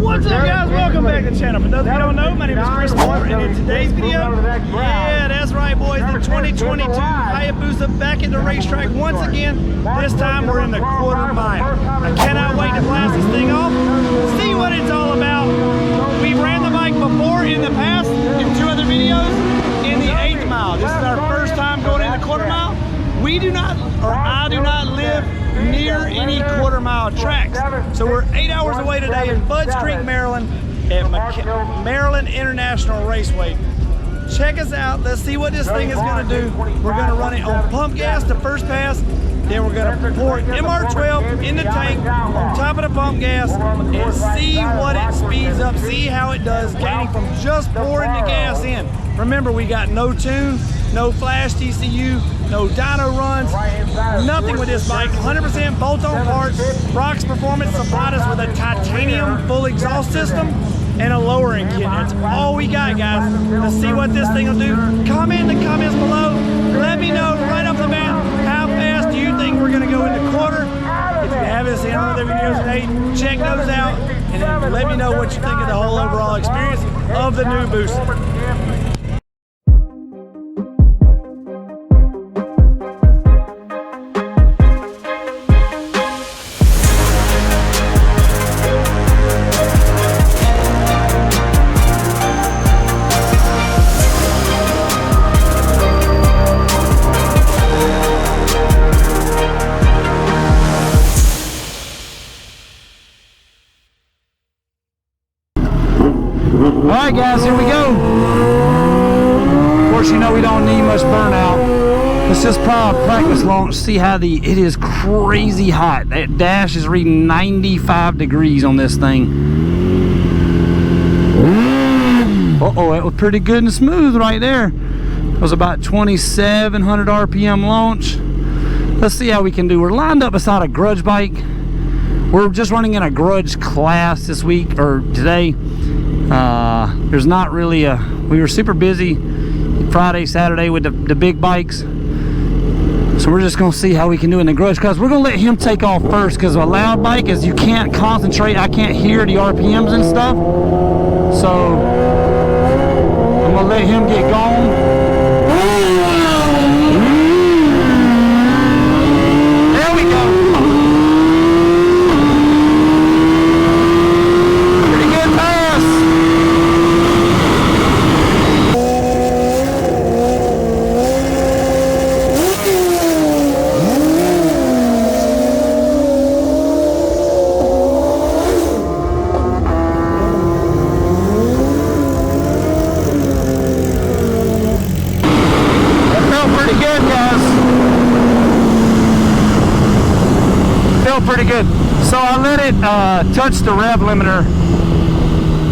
What's up, guys? Welcome back to the channel. For those who don't know, my name is Chris Moore, and in today's video, yeah, that's right, boys, the 2022 Hayabusa back at the racetrack once again. This time we're in the quarter mile. I cannot wait to blast this thing off, see what it's all about. We've ran the bike before in the past in 2 other videos in the 8th mile. This is our first time going in the quarter mile. We do not, or I do not live near any quarter mile tracks. So we're 8 hours away today in Budds Creek, Maryland at Maryland International Raceway. Check us out. Let's see what this thing is going to do. We're going to run it on pump gas the first pass. Then we're going to pour MR12 in the tank on top of the pump gas and see what it speeds up, see how it does, gaining from just pouring the gas in. Remember, we got no tune, no flashed ECU, no dyno runs, nothing with this bike. 100% bolt-on parts. Brock's Performance supplied us with a titanium full exhaust system and a lowering kit. That's all we got, guys. Let's see what this thing will do. Comment in the comments below. Let me know right off the bat, how fast do you think we're going to go in the quarter? If you haven't seen other videos today, check those out and then let me know what you think of the whole overall experience of the new Busa. Alright guys, here we go. Of course, you know we don't need much burnout. Let's just practice launch, see how it is crazy hot. That dash is reading 95 degrees on this thing. Uh-oh, that was pretty good and smooth right there. It was about 2,700 RPM launch. Let's see how we can do. We're lined up beside a grudge bike. We're just running in a grudge class this week, or today. There's not really we were super busy Friday, Saturday with the big bikes. So we're just gonna see how we can do in the grudge class. We're gonna let him take off first, because a loud bike is you can't concentrate. I can't hear the RPMs and stuff. So I'm gonna let him get going. There we go. Pretty good. So I let it touch the rev limiter,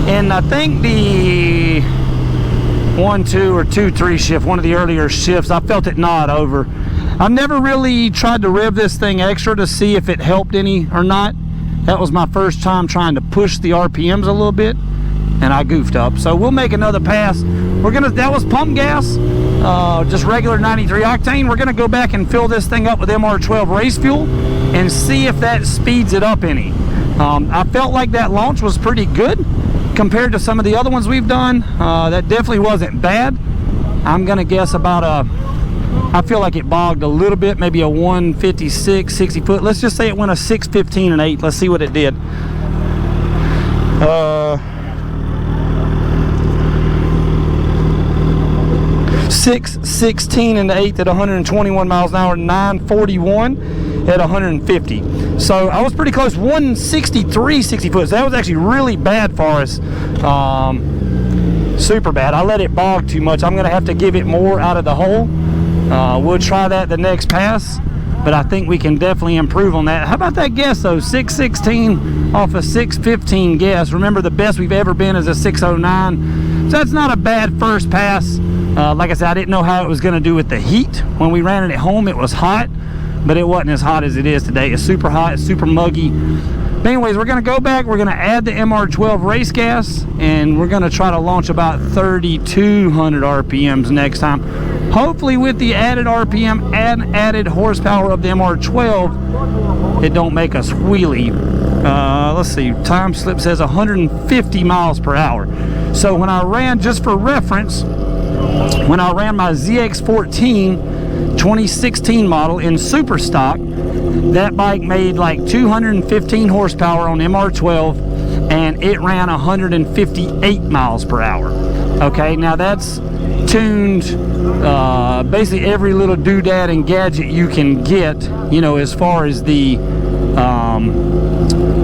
and I think the 1-2 or 2-3 shift, one of the earlier shifts, I felt it nod over. I've never really tried to rev this thing extra to see if it helped any or not. That was my first time trying to push the RPMs a little bit, and I goofed up. So we'll make another pass. That was pump gas, just regular 93 octane. We're gonna go back and fill this thing up with MR12 race fuel and see if that speeds it up any. I felt like that launch was pretty good compared to some of the other ones we've done. That definitely wasn't bad. I'm gonna guess about I feel like it bogged a little bit, maybe a 156, 60 foot. Let's just say it went a 615 and 8. Let's see what it did. 616 and 8 at 121 miles an hour, 941 at 150. So I was pretty close. 163 60 foot. So that was actually really bad for us. Super bad. I let it bog too much. I'm gonna have to give it more out of the hole. We'll try that the next pass, but I think we can definitely improve on that. How about that guess though? 616 off a 615 guess. Remember, the best we've ever been is a 609. So that's not a bad first pass. Like I said, I didn't know how it was going to do with the heat. When we ran it at home, it was hot, but it wasn't as hot as it is today. It's super hot, it's super muggy. But anyways, we're going to go back, we're going to add the MR12 race gas, and we're going to try to launch about 3,200 RPMs next time. Hopefully with the added RPM and added horsepower of the MR12, it don't make us wheelie. let's see, time slip says 150 miles per hour. So when I ran, just for reference, when I ran my ZX14 2016 model in super stock, that bike made like 215 horsepower on MR12 and it ran 158 miles per hour. Okay, now that's tuned basically every little doodad and gadget you can get, you know, as far as the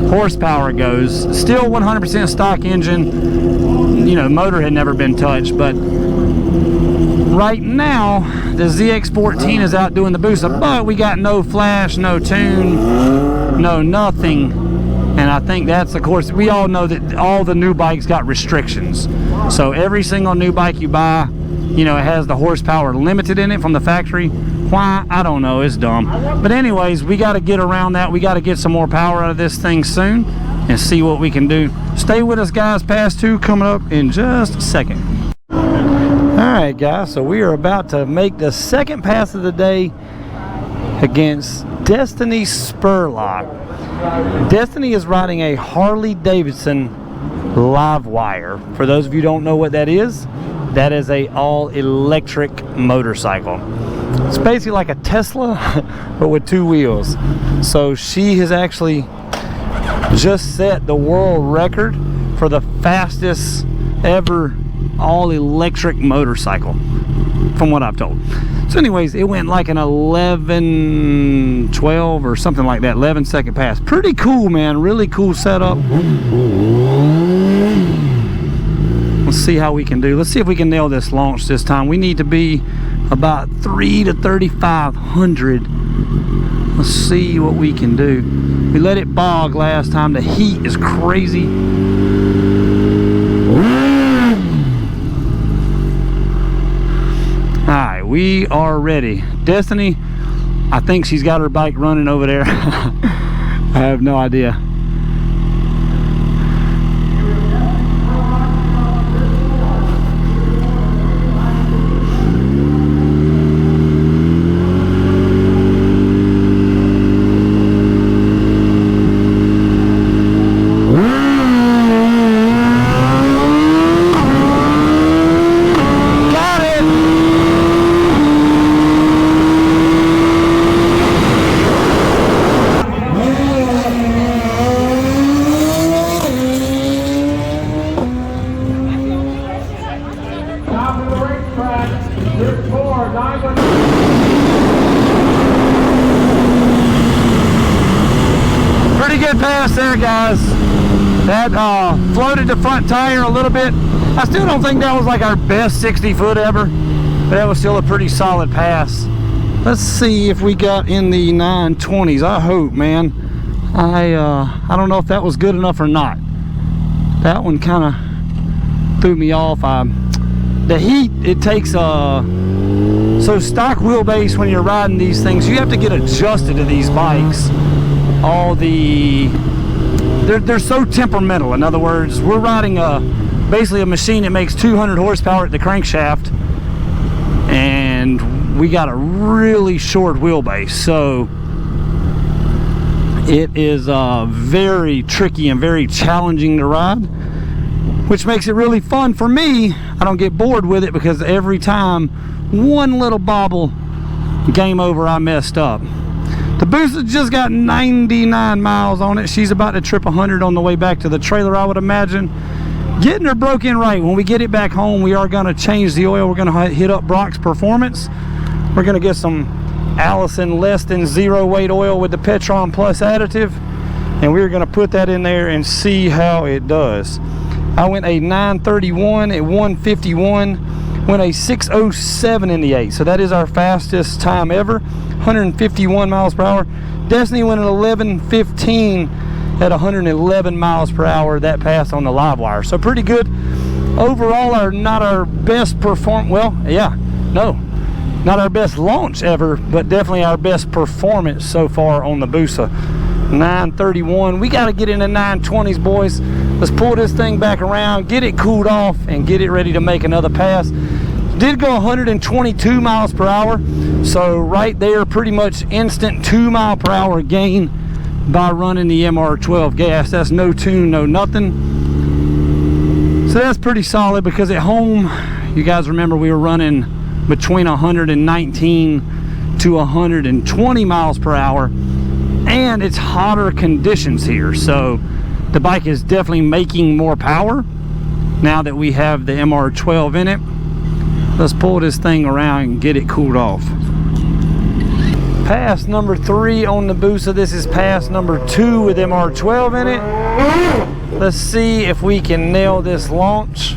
horsepower goes. Still 100% stock engine, you know, motor had never been touched, but right now the ZX14 is out doing the Busa, but we got no flash, no tune, no nothing. And I think that's, of course, we all know that all the new bikes got restrictions. So every single new bike you buy, you know, it has the horsepower limited in it from the factory. Why? I don't know. It's dumb. But anyways, we got to get around that. We got to get some more power out of this thing soon and see what we can do. Stay with us, guys. Pass 2 coming up in just a second. Alright, guys. So we are about to make the second pass of the day against Destiny Spurlock. Destiny is riding a Harley Davidson live wire. For those of you who don't know what that is a all electric motorcycle. It's basically like a Tesla but with 2 wheels. So she has actually just set the world record for the fastest ever all electric motorcycle, from what I've told. So anyways, it went like an 11-12 or something like that, 11-second pass. Pretty cool, man. Really cool setup. Let's see how we can do. Let's see if we can nail this launch this time. We need to be about 3 to 3,500. Let's see what we can do. We let it bog last time. The heat is crazy. Alright, we are ready. Destiny, I think she's got her bike running over there. I have no idea. Pretty good pass there, guys. That floated the front tire a little bit. I still don't think that was like our best 60 foot ever, but that was still a pretty solid pass. Let's see if we got in the 920s. I hope, man. I don't know if that was good enough or not. That one kind of threw me off. The heat, it takes so stock wheelbase, when you're riding these things, you have to get adjusted to these bikes. They're so temperamental. In other words, we're riding basically a machine that makes 200 horsepower at the crankshaft, and we got a really short wheelbase, so it is very tricky and very challenging to ride, which makes it really fun for me. I don't get bored with it because every time one little bobble, game over, I messed up. The Busa just got 99 miles on it. She's about to trip 100 on the way back to the trailer, I would imagine. Getting her broke in right. When we get it back home, we are going to change the oil. We're going to hit up Brock's Performance. We're going to get some Allison less than 0 weight oil with the Petron Plus additive, and we're going to put that in there and see how it does. I went a 931 at 151, went a 607 in the 8, so that is our fastest time ever, 151 miles per hour. Destiny went at 11:15 at 111 miles per hour. That passed on the live wire, so pretty good overall. Not our best not our best launch ever, but definitely our best performance so far on the Busa. 931. We got to get into 920s, boys. Let's pull this thing back around, get it cooled off, and get it ready to make another pass. Did go 122 miles per hour, so right there, pretty much instant 2 mile per hour gain by running the MR12 gas. That's no tune, no nothing. So that's pretty solid, because at home, you guys remember we were running between 119 to 120 miles per hour, and it's hotter conditions here, so the bike is definitely making more power now that we have the MR12 in it. Let's pull this thing around and get it cooled off. Pass number 3 on the Busa. This is pass number 2 with MR12 in it. Let's see if we can nail this launch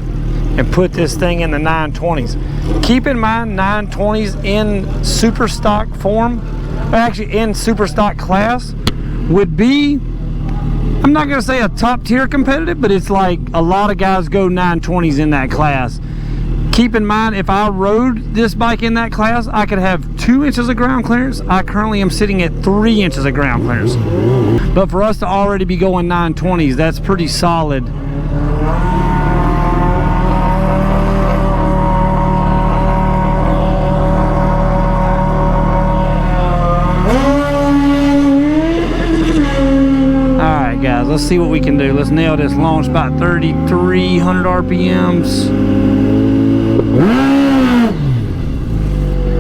and put this thing in the 920s. Keep in mind, 920s in super stock form, actually in super stock class, would be, I'm not gonna say a top tier competitive, but it's like a lot of guys go 920s in that class. Keep in mind, if I rode this bike in that class, I could have 2 inches of ground clearance. I currently am sitting at 3 inches of ground clearance. But for us to already be going 920s, that's pretty solid. Alright guys, let's see what we can do. Let's nail this launch, about 3,300 RPMs.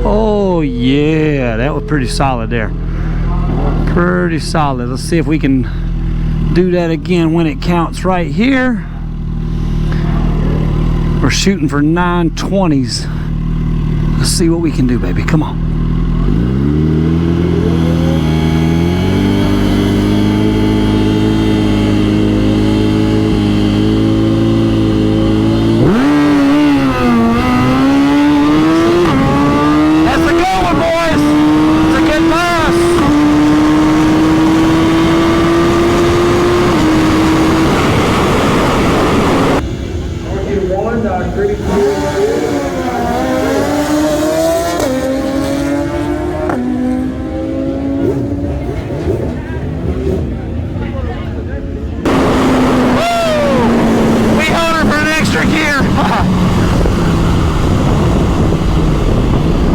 Oh yeah, that was pretty solid there. Pretty solid. Let's see if we can do that again when it counts right here. We're shooting for 920s. Let's see what we can do, baby. Come on.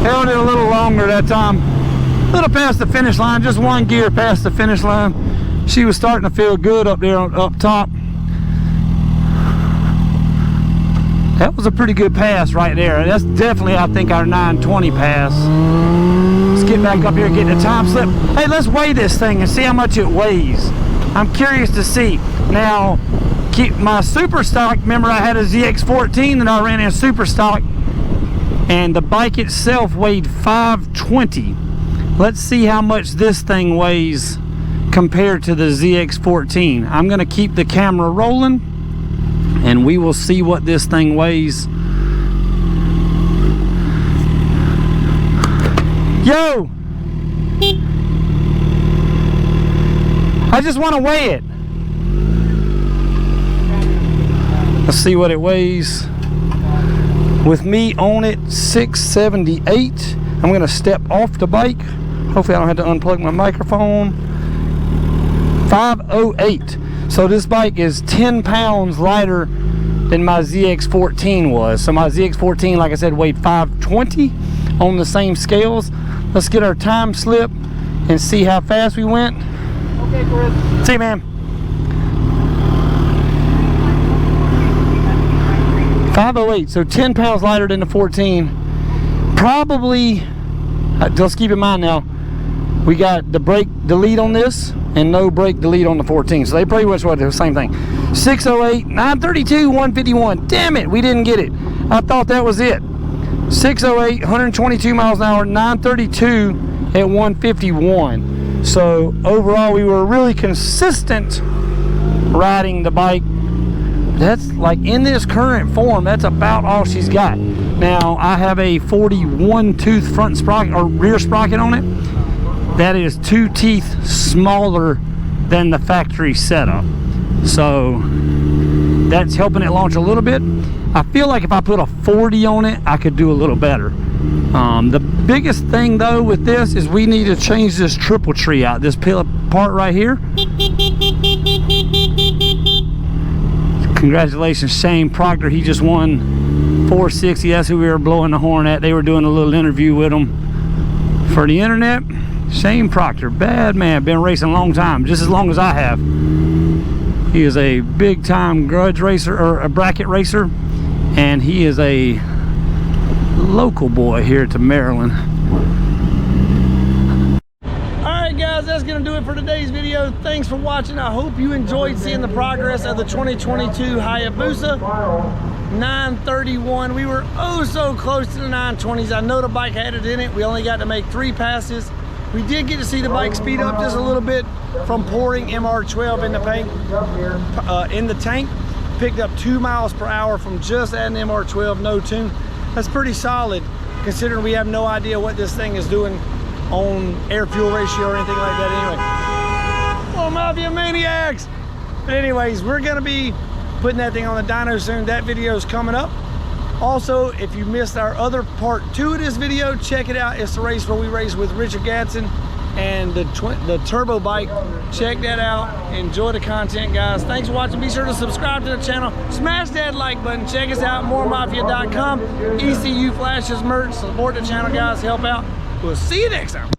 Held it a little longer that time. A little past the finish line, just one gear past the finish line. She was starting to feel good up there up top. That was a pretty good pass right there. That's definitely, I think, our 920 pass. Let's get back up here and get the time slip. Hey, let's weigh this thing and see how much it weighs. I'm curious to see. Now, keep my super stock, remember I had a ZX14 that I ran in super stock, and the bike itself weighed 520. Let's see how much this thing weighs compared to the ZX14. I'm gonna keep the camera rolling and we will see what this thing weighs. Yo! I just want to weigh it. Let's see what it weighs. With me on it, 678. I'm gonna step off the bike. Hopefully I don't have to unplug my microphone. 508. So this bike is 10 pounds lighter than my ZX14 was. So my ZX14, like I said, weighed 520 on the same scales. Let's get our time slip and see how fast we went. Okay, Chris. See you, man. 508, so 10 pounds lighter than the 14. Probably, let's keep in mind now, we got the brake delete on this and no brake delete on the 14. So they pretty much were the same thing. 608, 932, 151. Damn it, we didn't get it. I thought that was it. 608, 122 miles an hour, 932 at 151. So overall, we were really consistent riding the bike. That's like in this current form, that's about all she's got. Now I have a 41 tooth front sprocket or rear sprocket on it. That is 2 teeth smaller than the factory setup. So that's helping it launch a little bit. I feel like if I put a 40 on it, I could do a little better. The biggest thing though with this is we need to change this triple tree out, this part right here. Congratulations, Shane Proctor. He just won 460. That's who we were blowing the horn at. They were doing a little interview with him for the internet. Shane Proctor, bad man, been racing a long time, just as long as I have. He is a big time grudge racer, or a bracket racer, and he is a local boy here to Maryland. Alright guys, that's gonna do it for today's video. Thanks for watching. I hope you enjoyed seeing the progress of the 2022 Hayabusa 931. We were oh so close to the 920s. I know the bike had it in it. We only got to make 3 passes. We did get to see the bike speed up just a little bit from pouring MR12 in the tank. Picked up 2 miles per hour from just adding MR12, no tune. That's pretty solid considering we have no idea what this thing is doing on air fuel ratio or anything like that anyway. Oh, Mafia maniacs! But anyways, we're gonna be putting that thing on the dyno soon. That video is coming up. Also, if you missed our other part 2 of this video, check it out. It's the race where we race with Richard Gadsden and the turbo bike. Check that out. Enjoy the content, guys. Thanks for watching. Be sure to subscribe to the channel. Smash that like button. Check us out, moremafia.com. ECU Flashes merch. Support the channel, guys. Help out. We'll see you next time.